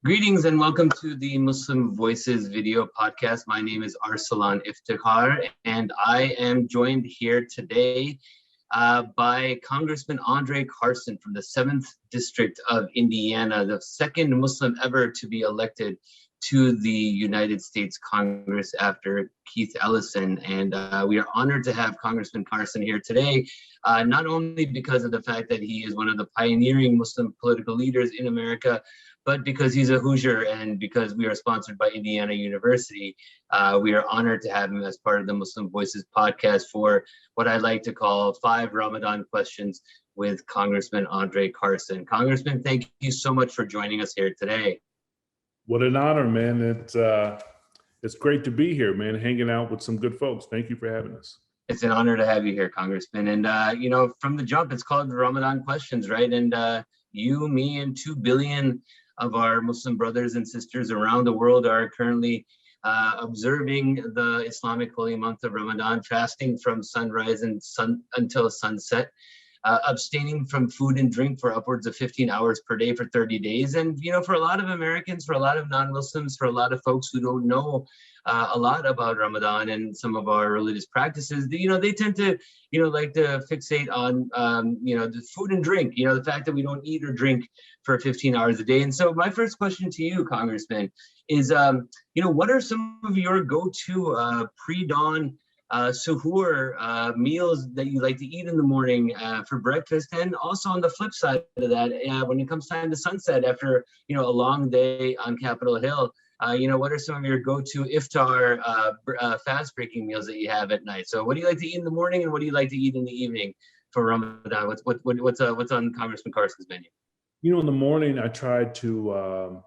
Greetings and welcome to the Muslim Voices video podcast. My name is Arsalan Iftikhar, and I am joined here today by Congressman André Carson from the 7th District of Indiana, the second Muslim ever to be elected to the United States Congress after Keith Ellison. And we are honored to have Congressman Carson here today, not only because of the fact that he is one of the pioneering Muslim political leaders in America, but because he's a Hoosier and because we are sponsored by Indiana University. We are honored to have him as part of the Muslim Voices podcast for what I like to call 5 Ramadan questions with Congressman André Carson. Congressman, thank you so much for joining us here today. What an honor, man. It's great to be here, man, hanging out with some good folks. Thank you for having us. It's an honor to have you here, Congressman. And, from the jump, it's called the Ramadan questions, right? And you, me, and 2 billion of our Muslim brothers and sisters around the world are currently observing the Islamic holy month of Ramadan, fasting from sunrise until sunset, abstaining from food and drink for upwards of 15 hours per day for 30 days. And, for a lot of Americans, for a lot of non-Muslims, for a lot of folks who don't know a lot about Ramadan and some of our religious practices, they tend to, like to fixate on, the food and drink, the fact that we don't eat or drink for 15 hours a day. And so my first question to you, Congressman, is, what are some of your go-to pre-dawn suhoor meals that you like to eat in the morning for breakfast? And also on the flip side of that, when it comes time to sunset after, a long day on Capitol Hill, what are some of your go-to iftar fast-breaking meals that you have at night? So what do you like to eat in the morning and what do you like to eat in the evening for Ramadan? What's on Congressman Carson's menu? In the morning, I try to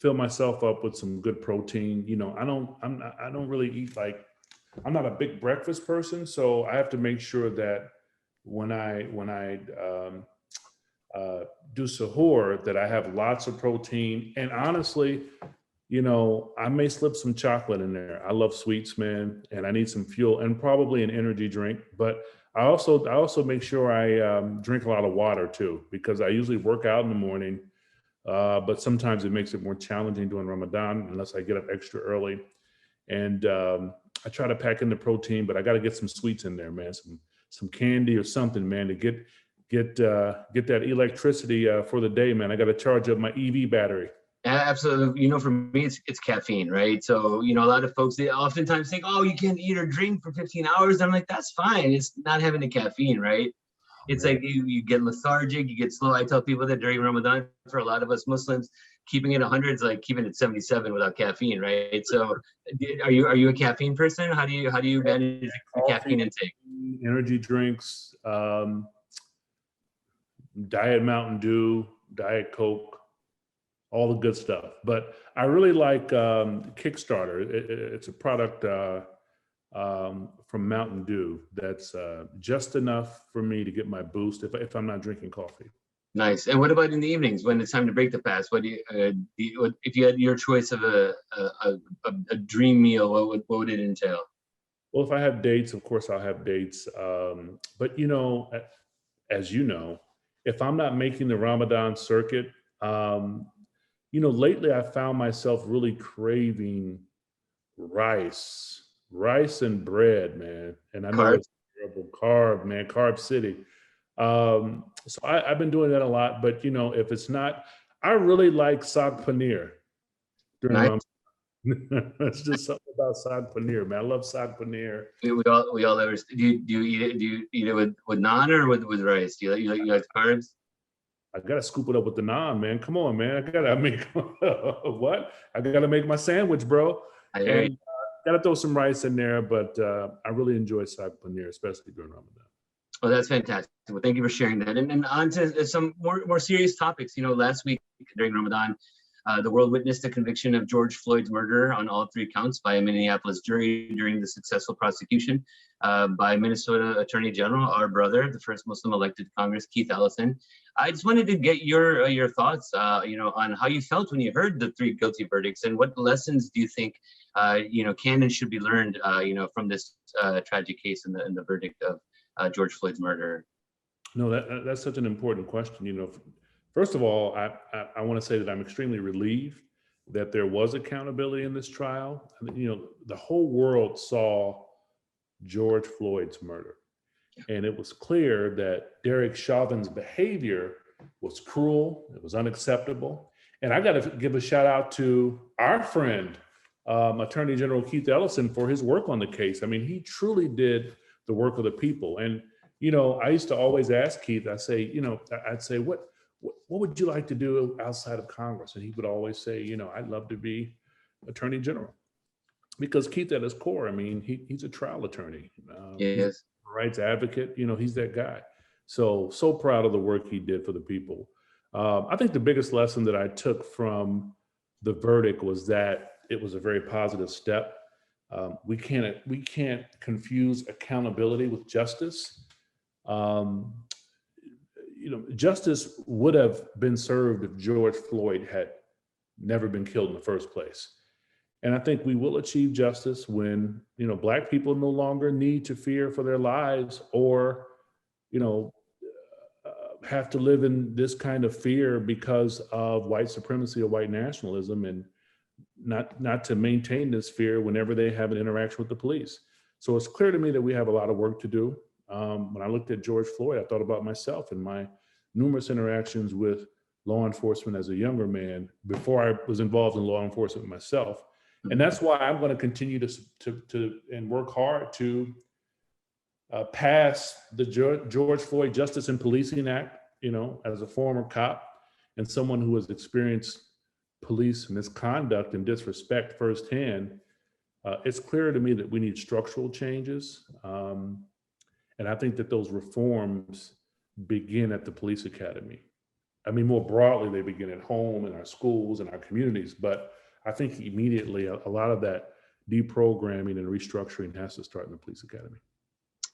fill myself up with some good protein. I don't really eat I'm not a big breakfast person, so I have to make sure that when I do suhoor, that I have lots of protein. And honestly, I may slip some chocolate in there. I love sweets, man, and I need some fuel and probably an energy drink. But I also make sure I drink a lot of water too, because I usually work out in the morning, but sometimes it makes it more challenging during Ramadan unless I get up extra early. And I try to pack in the protein, but I got to get some sweets in there, man, some candy or something, man, to get that electricity for the day, man. I got to charge up my EV battery. Absolutely. For me, it's caffeine, right? So, a lot of folks, they oftentimes think, oh, you can't eat or drink for 15 hours. I'm like, that's fine. It's not having the caffeine, right? It's like you get lethargic, you get slow. I tell people that during Ramadan, for a lot of us Muslims, keeping it 100 is like keeping it 77 without caffeine, right? So, are you a caffeine person? How do you manage your caffeine intake? Energy drinks, Diet Mountain Dew, Diet Coke, all the good stuff. But I really like Kickstarter. It's a product from Mountain Dew that's just enough for me to get my boost if I'm not drinking coffee. Nice. And what about in the evenings when it's time to break the fast? What do you, if you had your choice of a dream meal, what would it entail? Well, if I have dates, of course I'll have dates. But as you know, if I'm not making the Ramadan circuit, lately I found myself really craving rice and bread, man. And I know it's terrible. Carb city. So I've been doing that a lot, but if it's not, I really like saag paneer during Ramadan. It's just something about saag paneer, man. I love saag paneer. We all ever do you eat it with naan or with rice? Do you like carbs? I gotta scoop it up with the naan, man. Come on, man. I gotta make what? I gotta make my sandwich, bro. And gotta throw some rice in there, but I really enjoy saag paneer, especially during Ramadan. Oh, that's fantastic. Well, thank you for sharing that. And on to some more serious topics. Last week during Ramadan, the world witnessed the conviction of George Floyd's murder on all 3 counts by a Minneapolis jury during the successful prosecution by Minnesota Attorney General, our brother, the first Muslim elected to Congress, Keith Ellison. I just wanted to get your thoughts, on how you felt when you heard the 3 guilty verdicts, and what lessons do you think, can and should be learned, from this tragic case and the verdict of George Floyd's murder? No, that's such an important question. First of all, I want to say that I'm extremely relieved that there was accountability in this trial. You know, the whole world saw George Floyd's murder, and it was clear that Derek Chauvin's behavior was cruel, it was unacceptable. And I got to give a shout out to our friend, Attorney General Keith Ellison, for his work on the case. I mean, he truly did the work of the people. And, you know, I used to always ask Keith, I'd say, what would you like to do outside of Congress? And he would always say, you know, I'd love to be Attorney General. Because Keith, at his core, I mean, he's a trial attorney. He's a rights advocate. You know, he's that guy. So proud of the work he did for the people. I think the biggest lesson that I took from the verdict was that it was a very positive step. We can't confuse accountability with justice. You know, justice would have been served if George Floyd had never been killed in the first place. And I think we will achieve justice when, you know, Black people no longer need to fear for their lives or, you know, have to live in this kind of fear because of white supremacy or white nationalism, and not to maintain this fear whenever they have an interaction with the police. So it's clear to me that we have a lot of work to do. When I looked at George Floyd, I thought about myself and my numerous interactions with law enforcement as a younger man before I was involved in law enforcement myself. And that's why I'm going to continue to and work hard to pass the George Floyd Justice and Policing Act, you know, as a former cop and someone who has experienced police misconduct and disrespect firsthand. It's clear to me that we need structural changes. And I think that those reforms begin at the police academy. I mean, more broadly, they begin at home, in our schools, and our communities. But I think immediately a lot of that deprogramming and restructuring has to start in the police academy.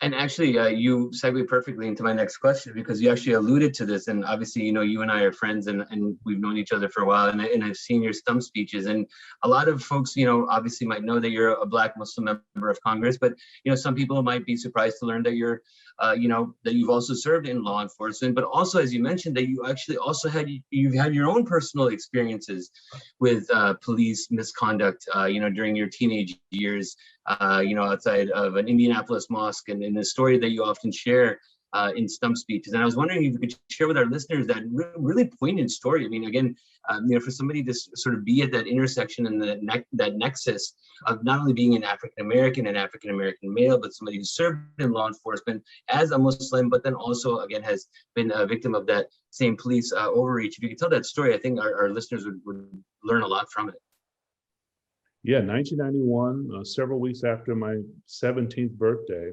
And actually, you segued perfectly into my next question, because you actually alluded to this. And obviously, you know, you and I are friends, and we've known each other for a while, and I've seen your stump speeches. And a lot of folks, you know, obviously might know that you're a Black Muslim member of Congress, but, you know, some people might be surprised to learn that you're, you know, that you've also served in law enforcement, but also, as you mentioned, that you actually also you've had your own personal experiences with police misconduct, you know, during your teenage years, you know, outside of an Indianapolis mosque, and in the story that you often share in stump speeches. And I was wondering if you could share with our listeners that really poignant story. I mean, again, you know, for somebody to sort of be at that intersection and that nexus of not only being an African-American and African-American male, but somebody who served in law enforcement as a Muslim, but then also, again, has been a victim of that same police overreach. If you could tell that story, I think our listeners would learn a lot from it. Yeah, 1991, several weeks after my 17th birthday,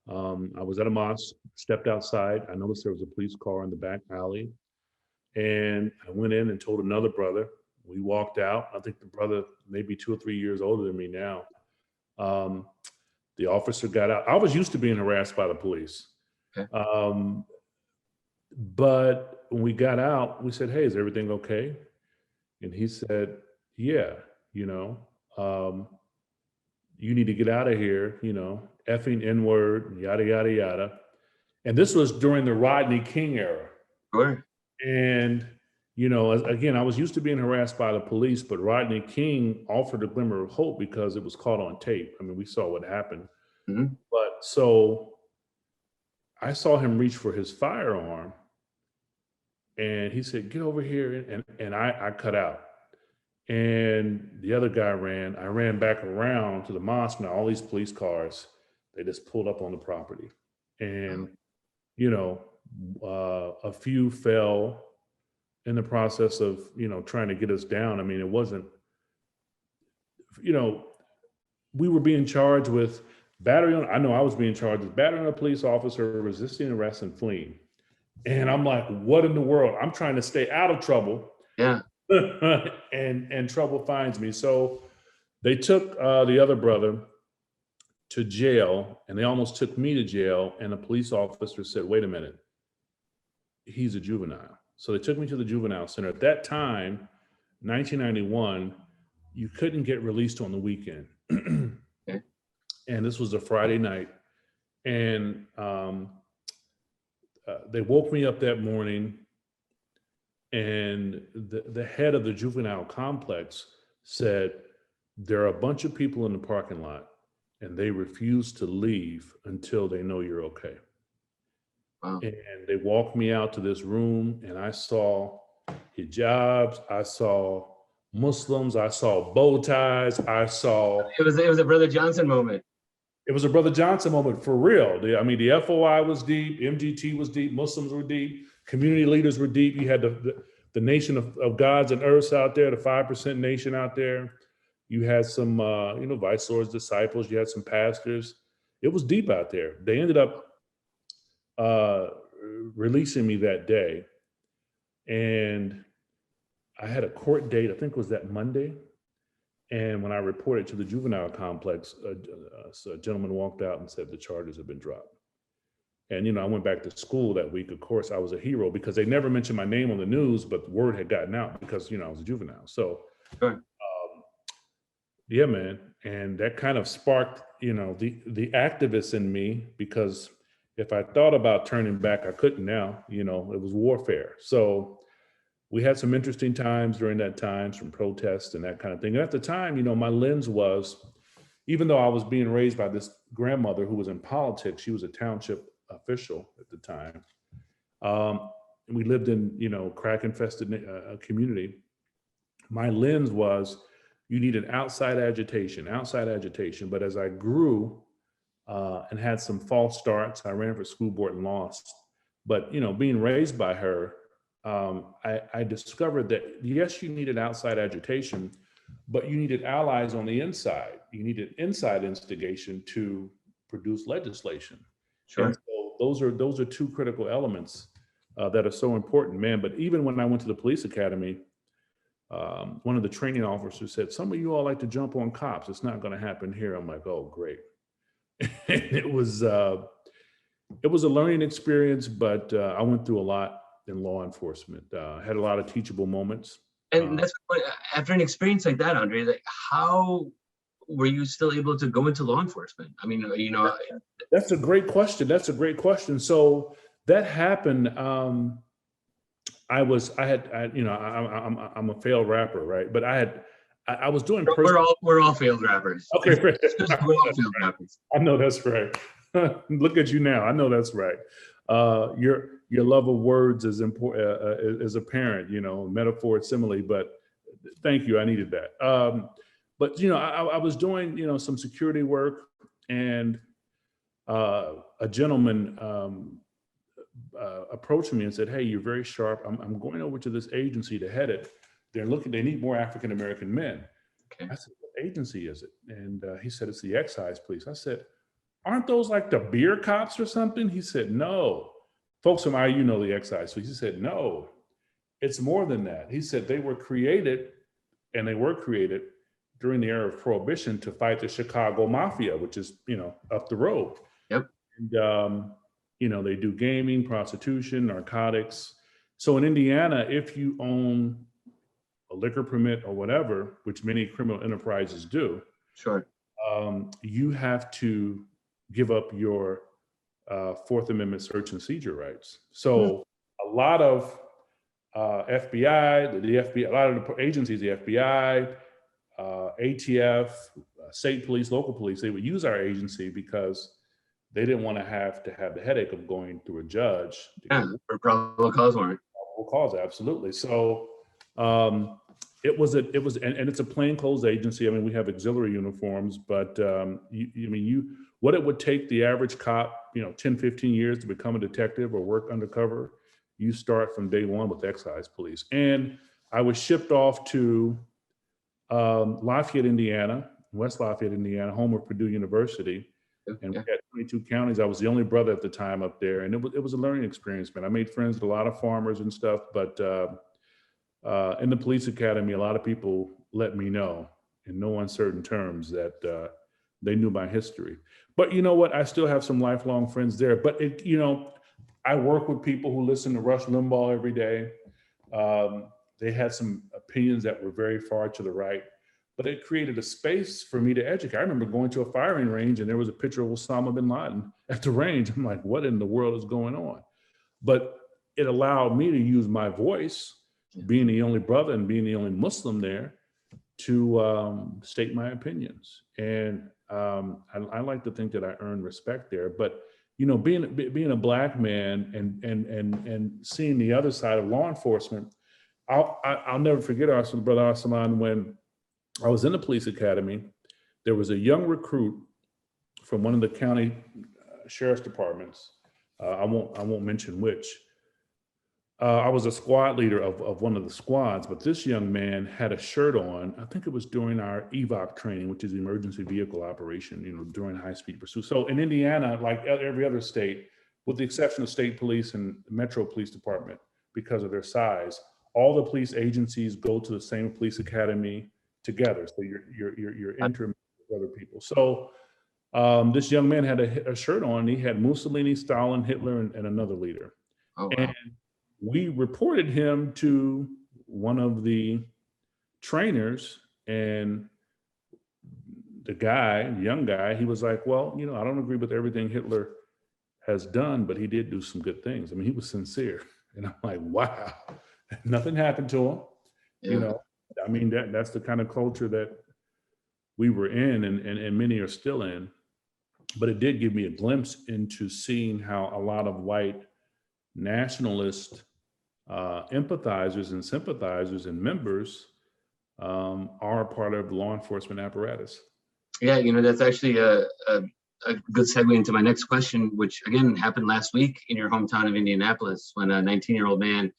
I was at a mosque, stepped outside. I noticed there was a police car in the back alley. And I went in and told another brother. We walked out. I think the brother, maybe 2 or 3 years older than me now. The officer got out. I was used to being harassed by the police. Okay. But when we got out, we said, "Hey, is everything okay?" And he said, "Yeah, you know, you need to get out of here, you know, effing N-word, yada, yada, yada." And this was during the Rodney King era. Sure. And, you know, again, I was used to being harassed by the police, but Rodney King offered a glimmer of hope because it was caught on tape. I mean, we saw what happened. Mm-hmm. But so I saw him reach for his firearm, and he said, "Get over here." And I cut out. And the other guy ran. I ran back around to the mosque. Now, all these police cars, they just pulled up on the property. And, you know, a few fell in the process of, you know, trying to get us down. I mean, it wasn't, you know, we were being charged with battery on, I know I was being charged with battery on a police officer, resisting arrest, and fleeing. And I'm like, what in the world? I'm trying to stay out of trouble. Yeah. and trouble finds me. So they took the other brother to jail, and they almost took me to jail. And a police officer said, "Wait a minute, he's a juvenile." So they took me to the juvenile center. At that time, 1991, you couldn't get released on the weekend. Okay. And this was a Friday night. And they woke me up that morning. And the head of the juvenile complex said, there are a bunch of people in the parking lot and they refuse to leave until they know you're okay. Wow. And they walked me out to this room and I saw hijabs, I saw Muslims, I saw bow ties, I saw... It was a Brother Johnson moment. It was a Brother Johnson moment for real. The FOI was deep, MGT was deep, Muslims were deep, community leaders were deep. You had the nation of gods and earths out there, the 5% nation out there. You had some, Vice Lord's disciples. You had some pastors. It was deep out there. They ended up releasing me that day. And I had a court date, I think it was that Monday. And when I reported to the juvenile complex, a gentleman walked out and said the charges have been dropped. And, I went back to school that week. Of course, I was a hero because they never mentioned my name on the news, but the word had gotten out because, I was a juvenile. So, sure. Yeah, man. And that kind of sparked, the activist in me, because if I thought about turning back, I couldn't now, it was warfare. So we had some interesting times during that time, some protests and that kind of thing. And at the time, my lens was, even though I was being raised by this grandmother who was in politics, she was a township official at the time. We lived in, crack-infested community. My lens was, you need an outside agitation. But as I grew and had some false starts, I ran for school board and lost. But, being raised by her, I discovered that, yes, you needed outside agitation, but you needed allies on the inside. You needed inside instigation to produce legislation. Sure. And so those are two critical elements that are so important, man. But even when I went to the police academy, one of the training officers said, some of you all like to jump on cops. It's not going to happen here. I'm like, oh, great. And it was a learning experience, but I went through a lot in law enforcement. Had a lot of teachable moments. And that's what, after an experience like that, Andre, like, how were you still able to go into law enforcement? I mean, That's a great question. So that happened. I'm a failed rapper, right? But I was doing. We're all failed rappers. Okay, right. We're all failed rappers. I know that's right. Look at you now. I know that's right. Your love of words is important, is apparent. Metaphor, simile. But thank you. I needed that. But I was doing some security work, and a gentleman approached me and said, "Hey, you're very sharp. I'm going over to this agency to head it. They need more African American men." Okay. I said, "What agency is it?" And he said, "It's the excise police." I said, "Aren't those like the beer cops or something?" He said, "No." Folks from IU know the excise police. He said, "No, it's more than that." He said, they were created during the era of Prohibition to fight the Chicago Mafia, which is, up the road. Yep. And, they do gaming, prostitution, narcotics. So in Indiana, if you own a liquor permit or whatever, which many criminal enterprises do, sure, you have to give up your Fourth Amendment search and seizure rights. So a lot of FBI, a lot of the agencies, the FBI, ATF, state police, local police, they would use our agency because they didn't want to have the headache of going through a judge. For probable cause warrant. Probable cause, absolutely. So and it's a plainclothes agency. I mean, we have auxiliary uniforms, but what it would take the average cop, 10, 15 years to become a detective or work undercover, you start from day one with excise police. And I was shipped off to Lafayette, Indiana, West Lafayette, Indiana, home of Purdue University. And we had 22 counties. I was the only brother at the time up there. And it was a learning experience, man. I made friends with a lot of farmers and stuff, but in the police academy, a lot of people let me know in no uncertain terms that they knew my history. But you know what? I still have some lifelong friends there. But I work with people who listen to Rush Limbaugh every day. They had some opinions that were very far to the right, but it created a space for me to educate. I remember going to a firing range and there was a picture of Osama bin Laden at the range. I'm like, what in the world is going on? But it allowed me to use my voice being the only brother and being the only Muslim there, to state my opinions. And I like to think that I earned respect there. But being a Black man and seeing the other side of law enforcement, I'll never forget Brother Arsalan, when I was in the police academy. There was a young recruit from one of the county sheriff's departments. I won't mention which. I was a squad leader of one of the squads, but this young man had a shirt on. I think it was during our EVOC training, which is emergency vehicle operation, during high-speed pursuit. So in Indiana, like every other state, with the exception of state police and Metro Police Department, because of their size, all the police agencies go to the same police academy together. So you're entering with other people. So this young man had a shirt on. He had Mussolini, Stalin, Hitler, and another leader. Oh, wow. And we reported him to one of the trainers, and the young guy, he was like, well, I don't agree with everything Hitler has done, but he did do some good things. I mean, he was sincere. And I'm like, wow, nothing happened to him. Yeah. I mean, that's the kind of culture that we were in, and many are still in. But it did give me a glimpse into seeing how a lot of white nationalist empathizers and sympathizers and members are a part of the law enforcement apparatus. Yeah, that's actually a good segue into my next question, which again happened last week in your hometown of Indianapolis, when a 19-year-old man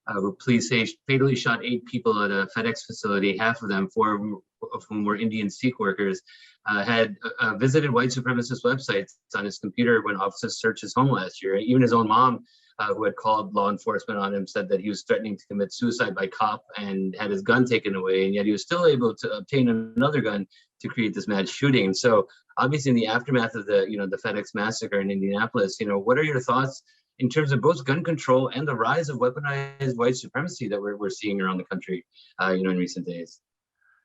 who police say fatally shot 8 people at a FedEx facility, half of them, 4 of whom were Indian Sikh workers, had visited white supremacist websites on his computer when officers searched his home last year. Even his own mom, who had called law enforcement on him, said that he was threatening to commit suicide by cop and had his gun taken away, and yet he was still able to obtain another gun to create this mad shooting. And so obviously in the aftermath of the FedEx massacre in Indianapolis, what are your thoughts in terms of both gun control and the rise of weaponized white supremacy that we're seeing around the country, in recent days?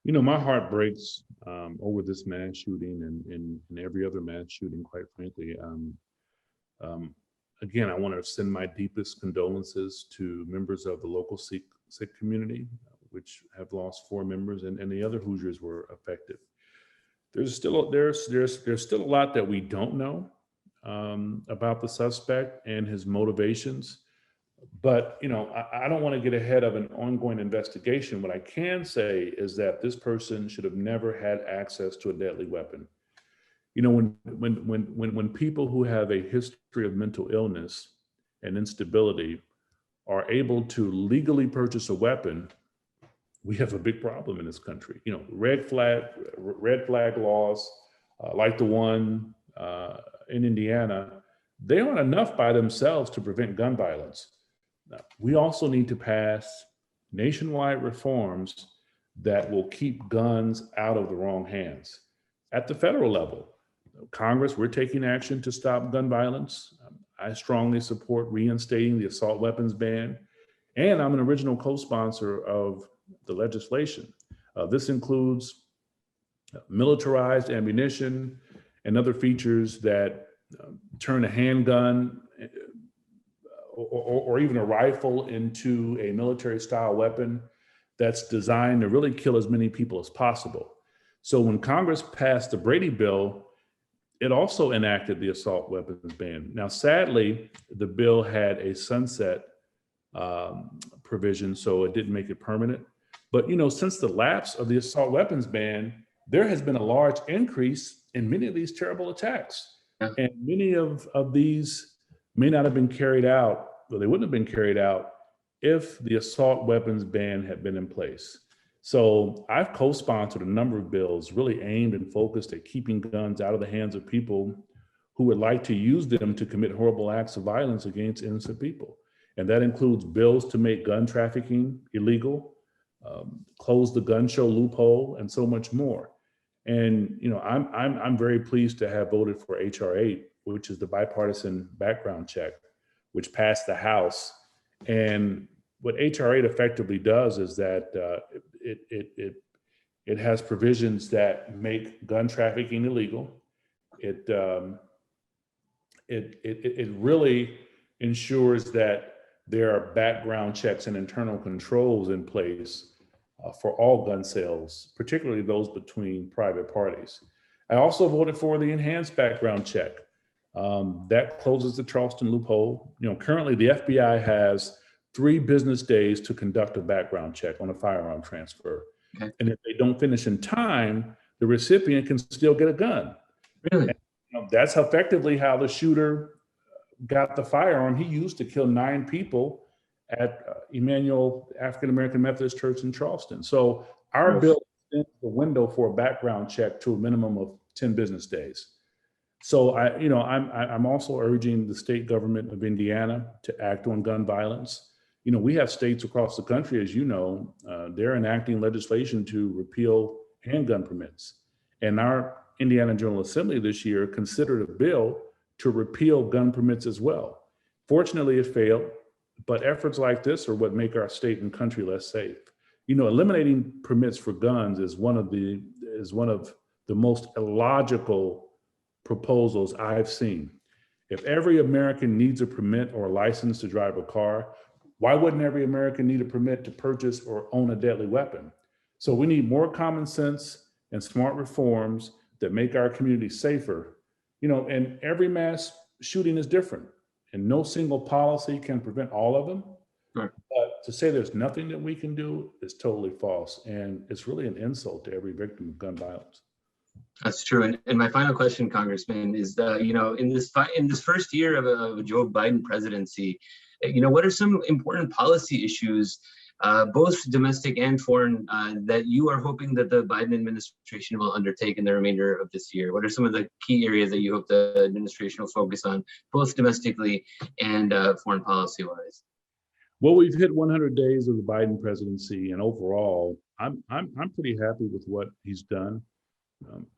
My heart breaks over this mass shooting and every other mass shooting, quite frankly. Again, I want to send my deepest condolences to members of the local Sikh community, which have lost 4 members, and the other Hoosiers were affected. There's still a lot that we don't know about the suspect and his motivations. But, I don't want to get ahead of an ongoing investigation. What I can say is that this person should have never had access to a deadly weapon. When people who have a history of mental illness and instability are able to legally purchase a weapon, we have a big problem in this country. Red flag laws, like the one in Indiana, they aren't enough by themselves to prevent gun violence. Now, we also need to pass nationwide reforms that will keep guns out of the wrong hands. At the federal level, Congress, we're taking action to stop gun violence. I strongly support reinstating the assault weapons ban, and I'm an original co-sponsor of the legislation. This includes militarized ammunition and other features that turn a handgun or even a rifle into a military style weapon that's designed to really kill as many people as possible. So when Congress passed the Brady bill, it also enacted the assault weapons ban. Now, sadly, the bill had a sunset provision, so it didn't make it permanent. But, since the lapse of the assault weapons ban, there has been a large increase in many of these terrible attacks. And many of these may not have been carried out, or they wouldn't have been carried out if the assault weapons ban had been in place. So I've co-sponsored a number of bills really aimed and focused at keeping guns out of the hands of people who would like to use them to commit horrible acts of violence against innocent people. And that includes bills to make gun trafficking illegal, close the gun show loophole, and so much more. And I'm very pleased to have voted for H.R. 8, which is the bipartisan background check, which passed the House. And what H.R. 8 effectively does is that it has provisions that make gun trafficking illegal. It really ensures that there are background checks and internal controls in place for all gun sales, particularly those between private parties. I also voted for the enhanced background check. That closes the Charleston loophole. Currently the FBI has 3 business days to conduct a background check on a firearm transfer. Okay. And if they don't finish in time, the recipient can still get a gun. Really? And, that's effectively how the shooter got the firearm he used to kill 9 people at Emmanuel African-American Methodist Church in Charleston. So our bill extends the window for a background check to a minimum of 10 business days. So I'm also urging the state government of Indiana to act on gun violence. We have states across the country, as you know, they're enacting legislation to repeal handgun permits. And our Indiana General Assembly this year considered a bill to repeal gun permits as well. Fortunately, it failed, but efforts like this are what make our state and country less safe. Eliminating permits for guns is one of the most illogical proposals I've seen. If every American needs a permit or a license to drive a car, why wouldn't every American need a permit to purchase or own a deadly weapon? So we need more common sense and smart reforms that make our community safer. And every mass shooting is different, and no single policy can prevent all of them. Right. But to say there's nothing that we can do is totally false. And it's really an insult to every victim of gun violence. That's true. And my final question, Congressman, is in this first year of a Joe Biden presidency, what are some important policy issues, both domestic and foreign, that you are hoping that the Biden administration will undertake in the remainder of this year? What are some of the key areas that you hope the administration will focus on, both domestically and foreign policy-wise? Well, we've hit 100 days of the Biden presidency, and overall, I'm pretty happy with what he's done.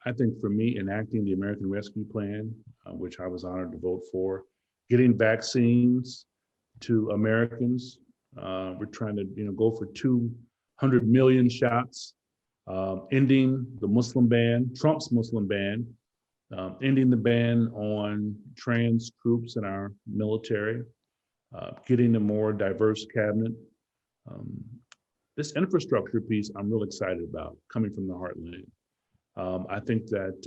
I think for me, enacting the American Rescue Plan, which I was honored to vote for, getting vaccines to Americans. We're trying to go for 200 million shots, ending the Muslim ban, Trump's Muslim ban, ending the ban on trans troops in our military, getting a more diverse cabinet. This infrastructure piece I'm real excited about, coming from the heartland. I think that,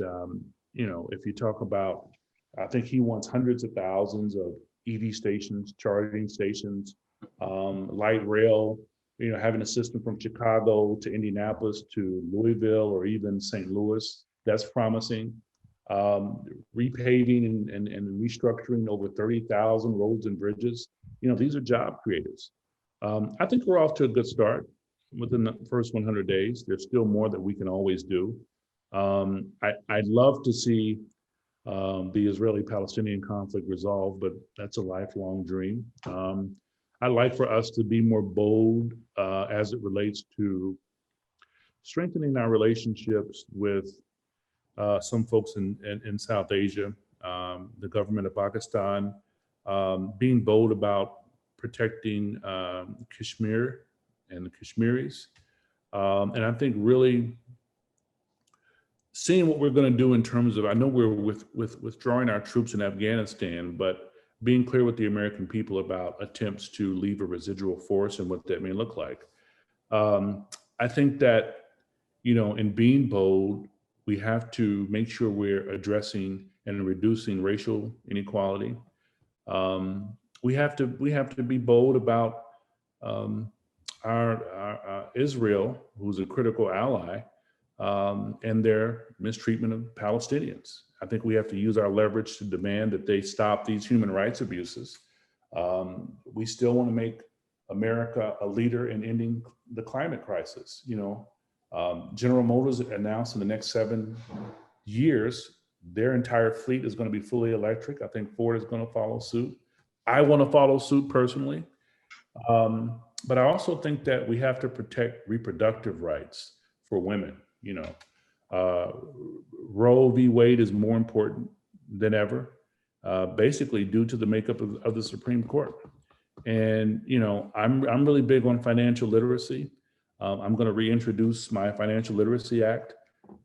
if you talk about, I think he wants hundreds of thousands of EV stations, charging stations, light rail, having a system from Chicago to Indianapolis to Louisville or even St. Louis. That's promising. Repaving and restructuring over 30,000 roads and bridges. These are job creators. I think we're off to a good start within the first 100 days. There's still more that we can always do. I'd love to see the Israeli-Palestinian conflict resolved, but that's a lifelong dream. I'd like for us to be more bold as it relates to strengthening our relationships with some folks in South Asia, the government of Pakistan, being bold about protecting Kashmir and the Kashmiris. And I think really seeing what we're going to do in terms of, I know we're withdrawing our troops in Afghanistan, but being clear with the American people about attempts to leave a residual force and what that may look like. I think that, in being bold, we have to make sure we're addressing and reducing racial inequality. We have to be bold about our Israel, who's a critical ally, and their mistreatment of Palestinians. I think we have to use our leverage to demand that they stop these human rights abuses. We still want to make America a leader in ending the climate crisis. General Motors announced in the next 7 years, their entire fleet is going to be fully electric. I think Ford is going to follow suit. I want to follow suit personally. But I also think that we have to protect reproductive rights for women. Roe v. Wade is more important than ever, basically due to the makeup of the Supreme Court. And, I'm really big on financial literacy. I'm going to reintroduce my Financial Literacy Act.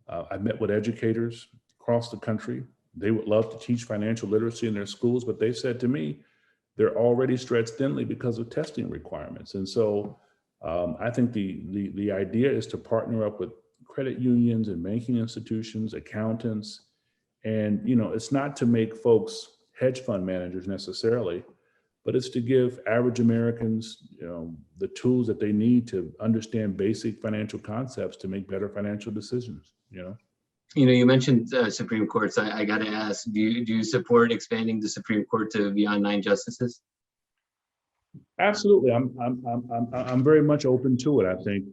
I met with educators across the country. They would love to teach financial literacy in their schools, but they said to me, they're already stretched thinly because of testing requirements. And so I think the idea is to partner up with credit unions and banking institutions, accountants, and it's not to make folks hedge fund managers necessarily, but it's to give average Americans, the tools that they need to understand basic financial concepts to make better financial decisions. You mentioned Supreme Courts. I got to ask, do you support expanding the Supreme Court to beyond 9 justices? Absolutely, I'm very much open to it. I think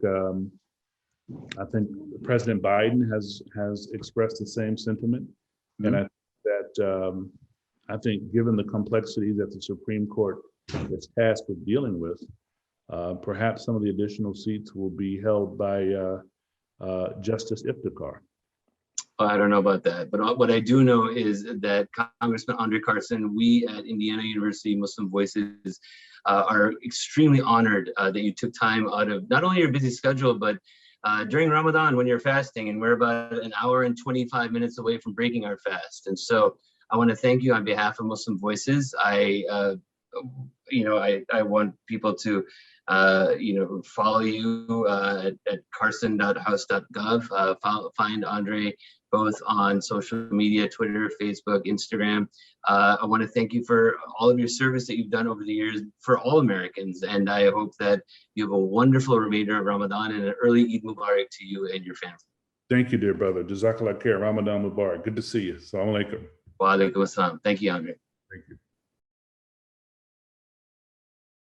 President Biden has expressed the same sentiment, and I think given the complexity that the Supreme Court is tasked with dealing with, perhaps some of the additional seats will be held by Justice Iftikhar. I don't know about that, but what I do know is that Congressman André Carson, we at Indiana University Muslim Voices are extremely honored that you took time out of not only your busy schedule, but during Ramadan when you're fasting, and we're about an hour and 25 minutes away from breaking our fast. And so I want to thank you on behalf of Muslim Voices. I want people to follow you at carson.house.gov. Find André both on social media, Twitter, Facebook, Instagram. I want to thank you for all of your service that you've done over the years for all Americans. And I hope that you have a wonderful remainder of Ramadan and an early Eid Mubarak to you and your family. Thank you, dear brother. Jazakallah khair. Ramadan Mubarak. Good to see you. Assalamu alaikum. Wa alaikum assalam. Thank you, André. Thank you.